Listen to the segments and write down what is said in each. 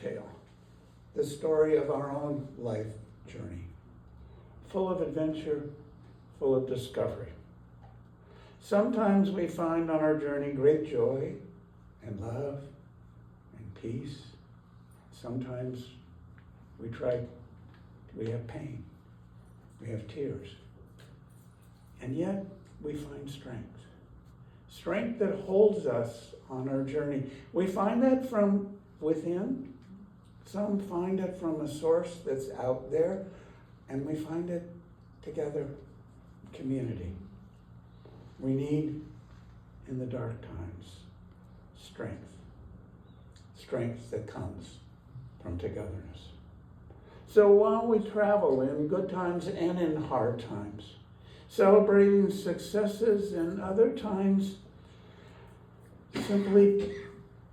tale, the story of our own life journey, full of adventure, full of discovery. Sometimes we find on our journey great joy and love and peace. Sometimes we have pain, we have tears, and yet we find strength that holds us on our journey. We find that from within. Some find it from a source that's out there, and we find it together, community. We need, in the dark times, strength that comes from togetherness. So while we travel in good times and in hard times, celebrating successes and other times simply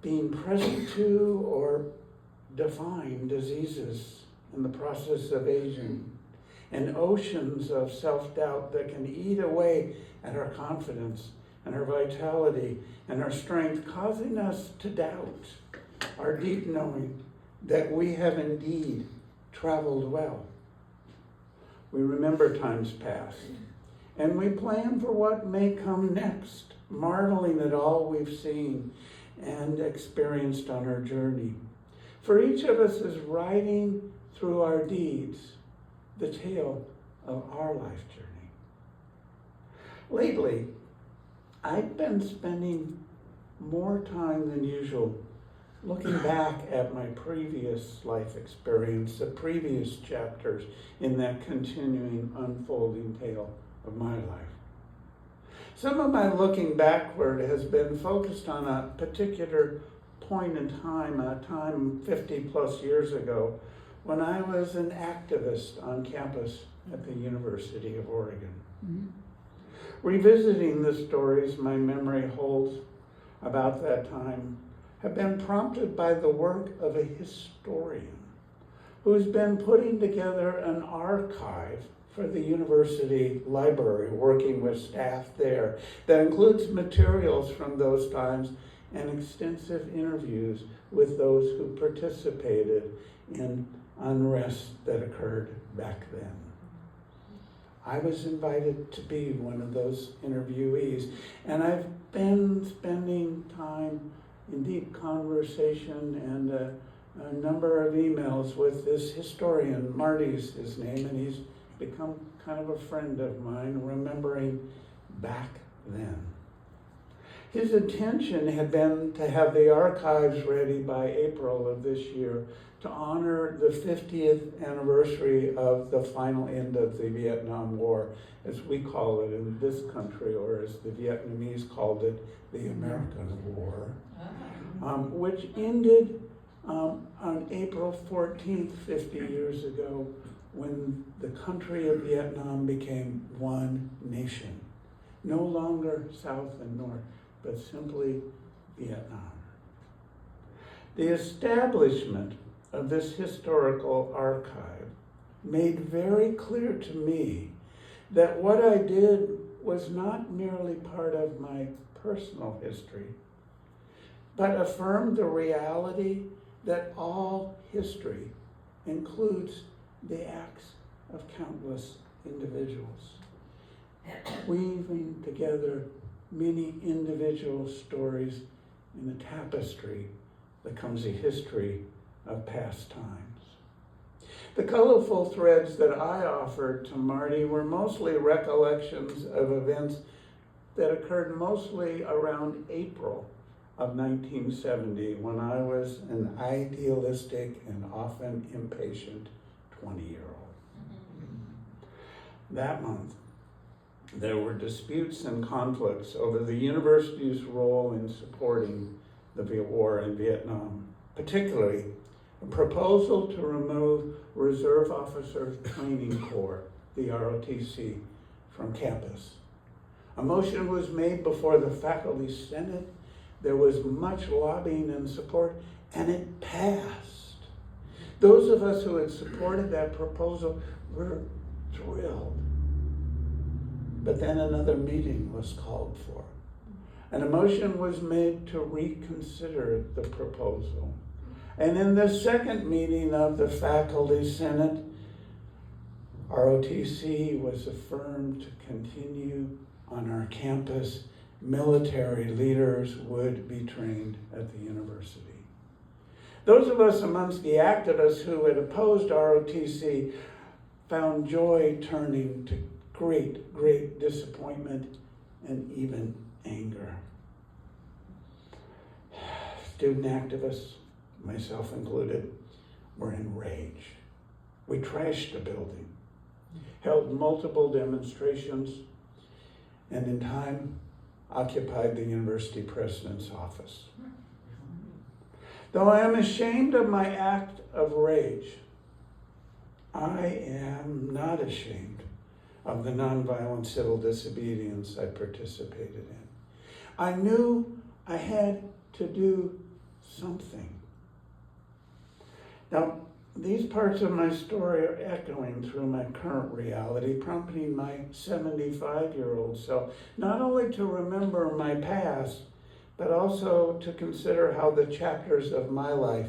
being present to or defying diseases in the process of aging, and oceans of self-doubt that can eat away at our confidence and our vitality and our strength, causing us to doubt our deep knowing that we have indeed traveled well. We remember times past, and we plan for what may come next, marveling at all we've seen and experienced on our journey. For each of us is writing through our deeds the tale of our life journey. Lately, I've been spending more time than usual looking back at my previous life experience, the previous chapters in that continuing unfolding tale of my life. Some of my looking backward has been focused on a particular point in time, a time 50 plus years ago, when I was an activist on campus at the University of Oregon. Mm-hmm. Revisiting the stories my memory holds about that time have been prompted by the work of a historian who's been putting together an archive for the university library, working with staff there, that includes materials from those times and extensive interviews with those who participated in unrest that occurred back then. I was invited to be one of those interviewees, and I've been spending time in deep conversation and a number of emails with this historian. Marty's his name, and he's become kind of a friend of mine, remembering back then. His intention had been to have the archives ready by April of this year to honor the 50th anniversary of the final end of the Vietnam War, as we call it in this country, or as the Vietnamese called it, the American War, which ended on April 14th, 50 years ago, when the country of Vietnam became one nation. No longer South and North, but simply Vietnam. The establishment of this historical archive made very clear to me that what I did was not merely part of my personal history, but affirmed the reality that all history includes the acts of countless individuals, weaving together many individual stories in a tapestry that becomes a history of past times. The colorful threads that I offered to Marty were mostly recollections of events that occurred mostly around April of 1970, when I was an idealistic and often impatient 20-year-old. That month, there were disputes and conflicts over the university's role in supporting the war in Vietnam, particularly a proposal to remove Reserve Officer Training Corps, the ROTC, from campus. A motion was made before the faculty senate. There was much lobbying and support, and it passed. Those of us who had supported that proposal were thrilled. But then another meeting was called for, and a motion was made to reconsider the proposal. And in the second meeting of the Faculty Senate, ROTC was affirmed to continue on our campus. Military leaders would be trained at the university. Those of us amongst the activists who had opposed ROTC found joy turning to great disappointment and even anger. Student activists, myself included, were enraged. We trashed the building, held multiple demonstrations, and in time occupied the university president's office. Though I am ashamed of my act of rage, I am not ashamed of the nonviolent civil disobedience I participated in. I knew I had to do something. Now, these parts of my story are echoing through my current reality, prompting my 75-year-old self not only to remember my past, but also to consider how the chapters of my life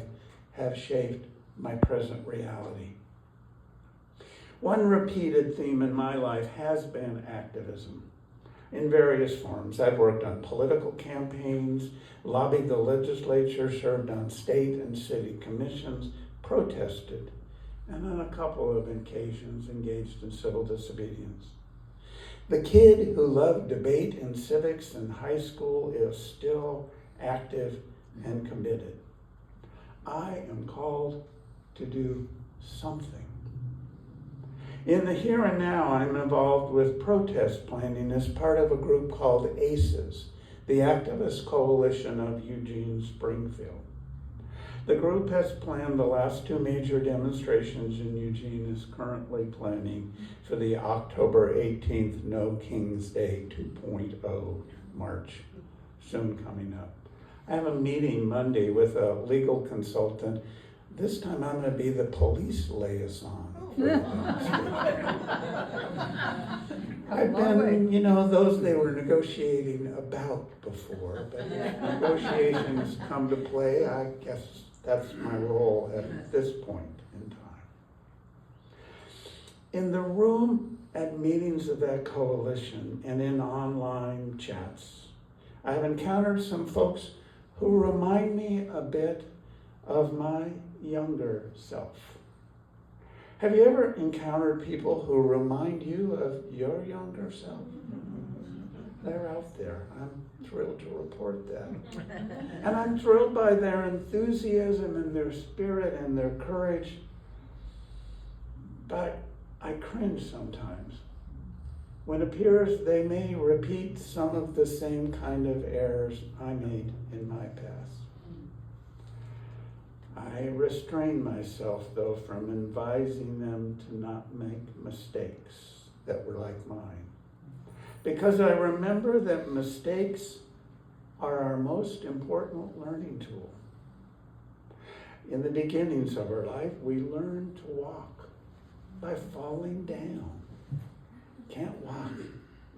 have shaped my present reality. One repeated theme in my life has been activism in various forms. I've worked on political campaigns, lobbied the legislature, served on state and city commissions, protested, and on a couple of occasions engaged in civil disobedience. The kid who loved debate and civics in high school is still active and committed. I am called to do something. In the here and now, I'm involved with protest planning as part of a group called ACES, the Activist Coalition of Eugene Springfield. The group has planned the last two major demonstrations, and Eugene is currently planning for the October 18th No King's Day 2.0 march, soon coming up. I have a meeting Monday with a legal consultant. This time I'm going to be the police liaison. I've been, those they were negotiating about before, but negotiations come to play. I guess that's my role at this point in time. In the room at meetings of that coalition and in online chats, I have encountered some folks who remind me a bit of my younger self. Have you ever encountered people who remind you of your younger self? They're out there. I'm thrilled to report that. And I'm thrilled by their enthusiasm and their spirit and their courage. But I cringe sometimes when it appears they may repeat some of the same kind of errors I made in my past. I restrain myself, though, from advising them to not make mistakes that were like mine. Because I remember that mistakes are our most important learning tool. In the beginnings of our life, we learn to walk by falling down. Can't walk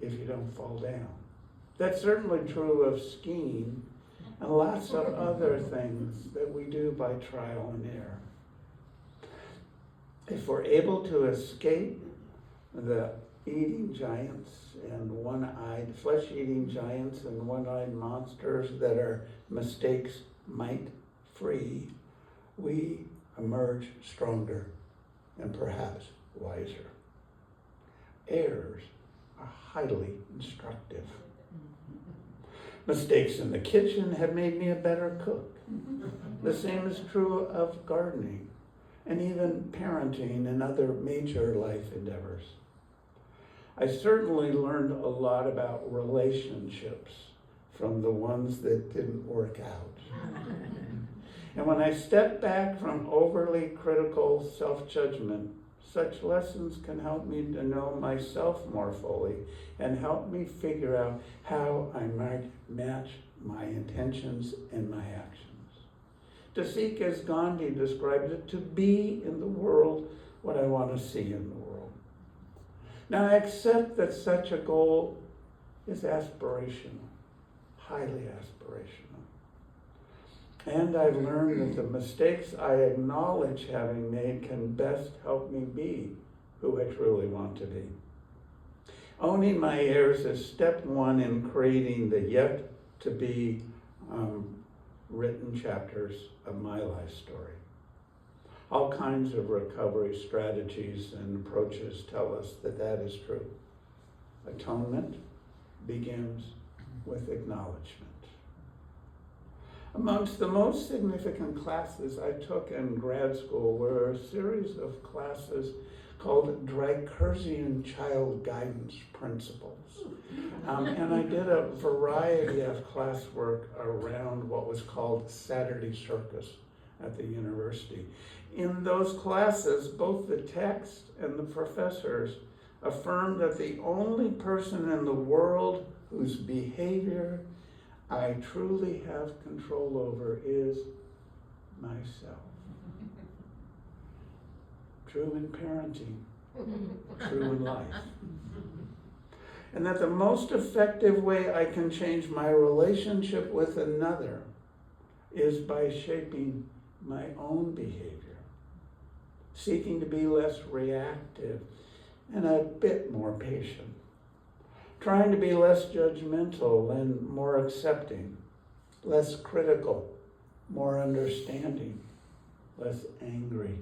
if you don't fall down. That's certainly true of skiing and lots of other things that we do by trial and error. If we're able to escape the eating giants and one-eyed, flesh-eating giants and one-eyed monsters that our mistakes might free, we emerge stronger and perhaps wiser. Errors are highly instructive. Mistakes in the kitchen have made me a better cook. The same is true of gardening and even parenting and other major life endeavors. I certainly learned a lot about relationships from the ones that didn't work out. And when I step back from overly critical self-judgment, such lessons can help me to know myself more fully and help me figure out how I might match my intentions and my actions. To seek, as Gandhi described it, to be in the world what I want to see in the world. Now, I accept that such a goal is aspirational, highly aspirational. And I've learned that the mistakes I acknowledge having made can best help me be who I truly want to be. Owning my errors is step one in creating the yet to be written chapters of my life story. All kinds of recovery strategies and approaches tell us that that is true. Atonement begins with acknowledgement. Amongst the most significant classes I took in grad school were a series of classes called Dreikersian Child Guidance Principles. And I did a variety of classwork around what was called Saturday Circus at the university. In those classes, both the text and the professors affirmed that the only person in the world whose behavior I truly have control over is myself. True in parenting, true in life. And that the most effective way I can change my relationship with another is by shaping my own behavior, seeking to be less reactive and a bit more patient, trying to be less judgmental and more accepting, less critical, more understanding, less angry,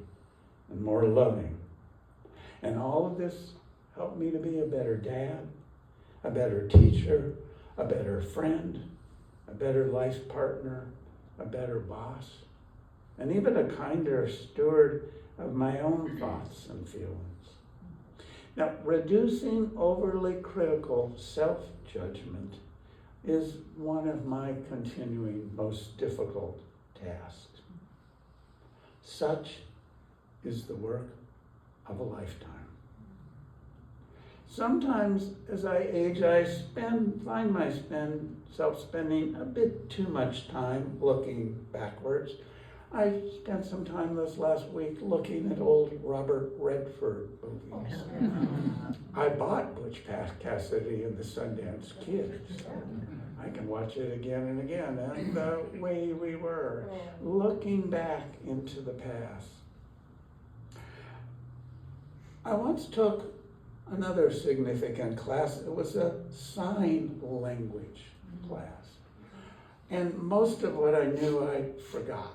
and more loving. And all of this helped me to be a better dad, a better teacher, a better friend, a better life partner, a better boss, and even a kinder steward of my own thoughts and feelings. Now, reducing overly critical self-judgment is one of my continuing most difficult tasks. Such is the work of a lifetime. Sometimes as I age, I find myself spending a bit too much time looking backwards. I spent some time this last week looking at old Robert Redford movies. I bought Butch Cassidy and the Sundance Kid. I can watch it again and again. And the way we were, looking back into the past. I once took another significant class. It was a sign language class. And most of what I knew I forgot.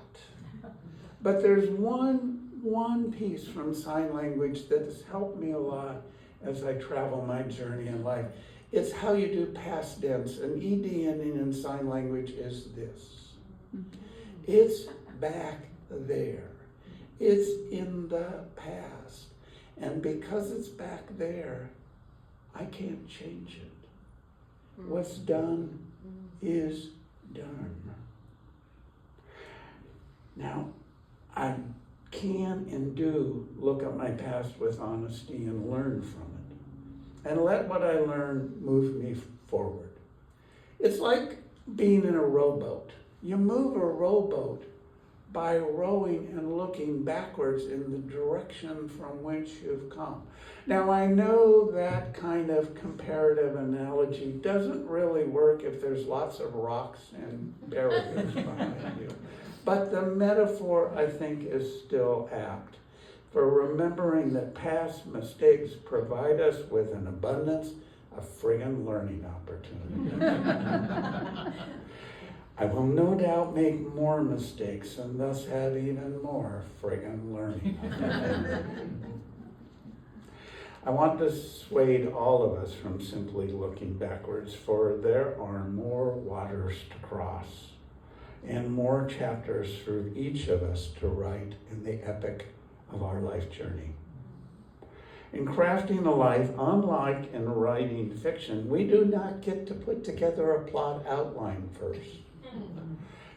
But there's one piece from sign language that has helped me a lot as I travel my journey in life. It's how you do past tense, and ED ending in sign language is this. It's back there. It's in the past. And because it's back there, I can't change it. What's done is done. Now, I can and do look at my past with honesty and learn from it. And let what I learn move me forward. It's like being in a rowboat. You move a rowboat by rowing and looking backwards in the direction from which you've come. Now, I know that kind of comparative analogy doesn't really work if there's lots of rocks and barriers behind you. But the metaphor, I think, is still apt for remembering that past mistakes provide us with an abundance of friggin' learning opportunities. I will no doubt make more mistakes and thus have even more friggin' learning opportunities. I want to dissuade all of us from simply looking backwards, for there are more waters to cross and more chapters for each of us to write in the epic of our life journey. In crafting a life, unlike in writing fiction, we do not get to put together a plot outline first.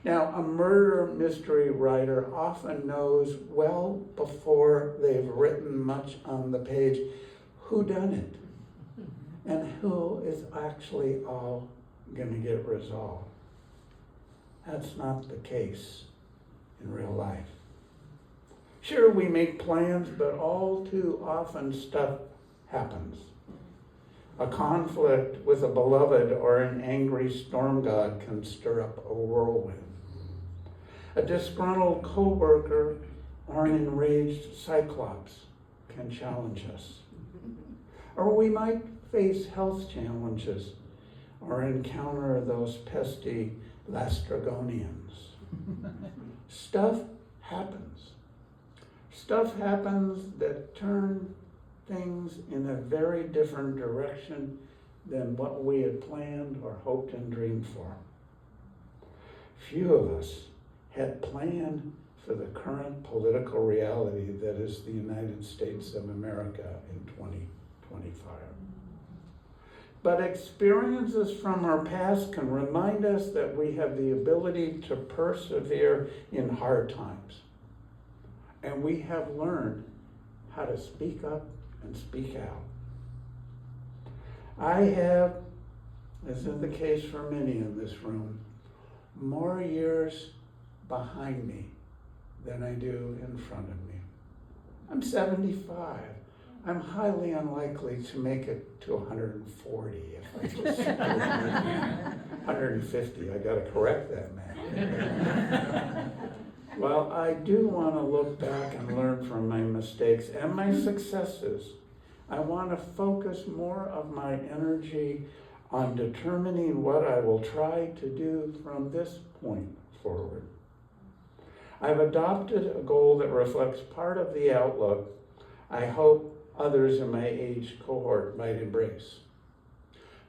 Now, a murder mystery writer often knows well before they've written much on the page who done it and who is actually all going to get resolved. That's not the case in real life. Sure, we make plans, but all too often stuff happens. A conflict with a beloved or an angry storm god can stir up a whirlwind. A disgruntled coworker or an enraged cyclops can challenge us. Or we might face health challenges or encounter those pesky Lastrygonians. Stuff happens. Stuff happens that turn things in a very different direction than what we had planned or hoped and dreamed for. Few of us had planned for the current political reality that is the United States of America in 2025. But experiences from our past can remind us that we have the ability to persevere in hard times. And we have learned how to speak up and speak out. I have, as is the case for many in this room, more years behind me than I do in front of me. I'm 75. I'm highly unlikely to make it to 140 if I just 150. I gotta correct that math. Well, I do want to look back and learn from my mistakes and my successes. I want to focus more of my energy on determining what I will try to do from this point forward. I've adopted a goal that reflects part of the outlook I hope others in my age cohort might embrace.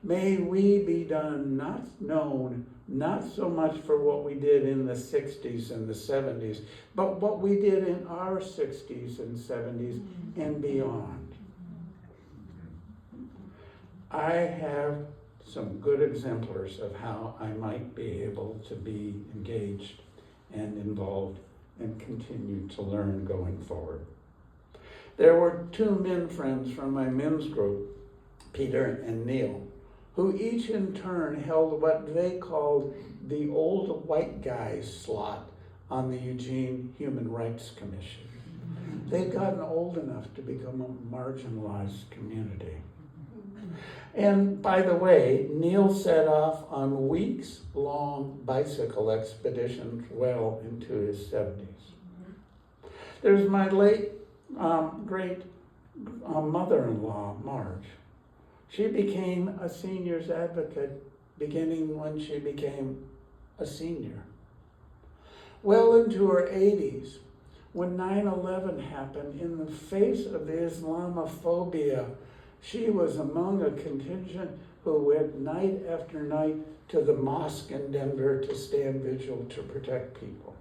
May we be known not so much for what we did in the 60s and the 70s, but what we did in our 60s and 70s and beyond. I have some good exemplars of how I might be able to be engaged and involved and continue to learn going forward. There were two men friends from my men's group, Peter and Neil, who each in turn held what they called the old white guys slot on the Eugene Human Rights Commission. They'd gotten old enough to become a marginalized community. And by the way, Neil set off on weeks-long bicycle expeditions well into his 70s. There's my late great mother-in-law, Marge. She became a seniors advocate beginning when she became a senior. Well into her 80s, when 9/11 happened, in the face of Islamophobia, she was among a contingent who went night after night to the mosque in Denver to stand vigil to protect people.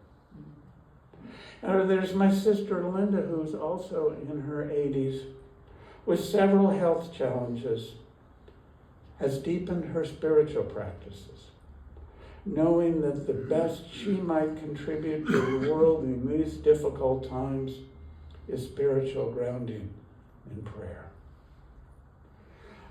And there's my sister Linda, who's also in her 80s, with several health challenges, has deepened her spiritual practices, knowing that the best she might contribute to the world in these difficult times is spiritual grounding and prayer.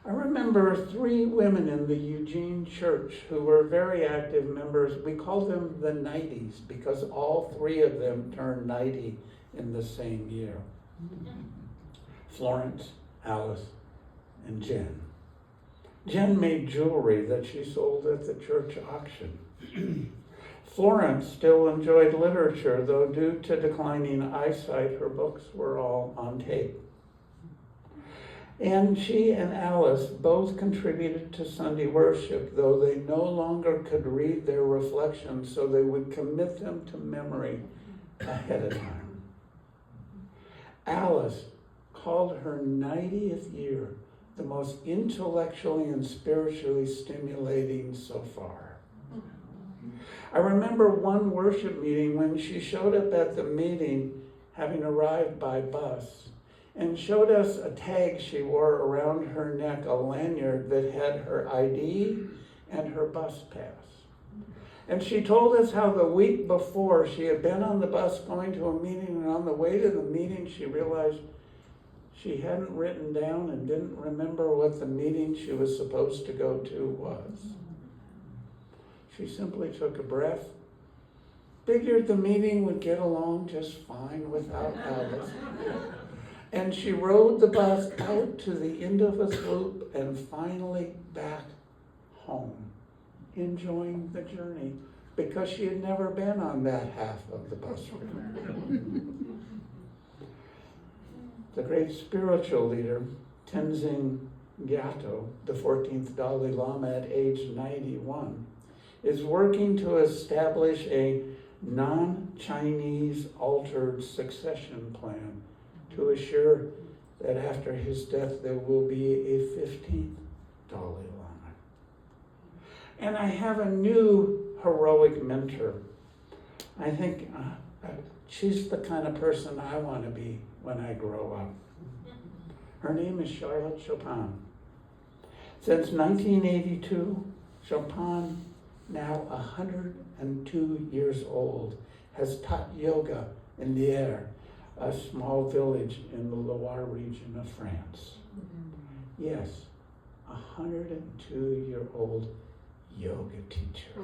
I remember 3 women in the Eugene church who were very active members. We called them the 90s because all 3 of them turned 90 in the same year. Florence, Alice, and Jen. Jen made jewelry that she sold at the church auction. Florence still enjoyed literature, though due to declining eyesight, her books were all on tape. And she and Alice both contributed to Sunday worship, though they no longer could read their reflections, so they would commit them to memory ahead of time. Alice called her 90th year the most intellectually and spiritually stimulating so far. I remember one worship meeting when she showed up at the meeting, having arrived by bus, and showed us a tag she wore around her neck, a lanyard that had her ID and her bus pass. And she told us how the week before she had been on the bus going to a meeting, and on the way to the meeting she realized she hadn't written down and didn't remember what the meeting she was supposed to go to was. She simply took a breath, figured the meeting would get along just fine without Alice, and she rode the bus out to the end of a loop and finally back home, enjoying the journey because she had never been on that half of the bus route. The great spiritual leader, Tenzin Gyatso, the 14th Dalai Lama at age 91, is working to establish a non-Chinese altered succession plan to assure that after his death there will be a 15th Dalai Lama. And I have a new heroic mentor. I think she's the kind of person I want to be when I grow up. Her name is Charlotte Chopin. Since 1982, Chopin, now 102 years old, has taught yoga in Liège, a small village in the Loire region of France. Yes, 102-year-old yoga teacher.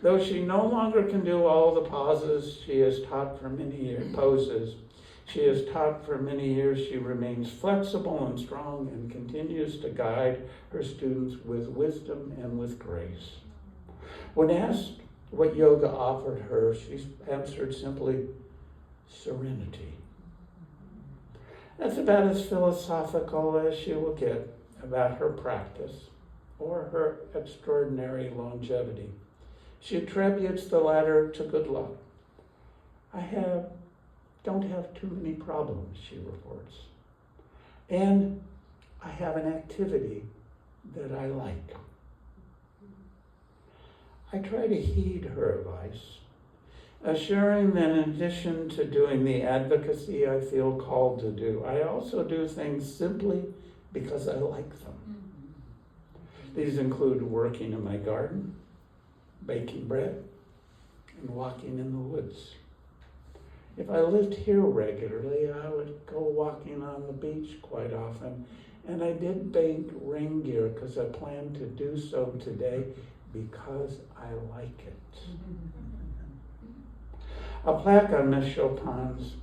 Though she no longer can do all the poses she has taught for many years, she remains flexible and strong and continues to guide her students with wisdom and with grace. When asked what yoga offered her, she answered simply, serenity. That's about as philosophical as she will get about her practice or her extraordinary longevity. She attributes the latter to good luck. I don't have too many problems, she reports. And I have an activity that I like. I try to heed her advice, assuring that in addition to doing the advocacy I feel called to do, I also do things simply because I like them. These include working in my garden, baking bread, and walking in the woods. If I lived here regularly, I would go walking on the beach quite often, and I did bake rain gear because I plan to do so today because I like it. A plaque on Miss Chopin's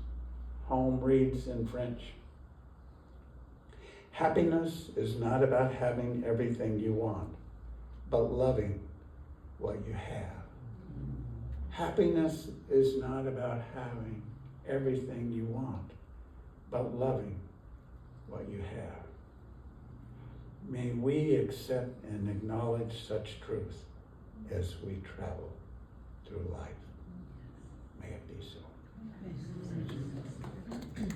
home reads in French, "Happiness is not about having everything you want, but loving what you have." Happiness is not about having everything you want, but loving what you have. May we accept and acknowledge such truth as we travel through life. May it be so.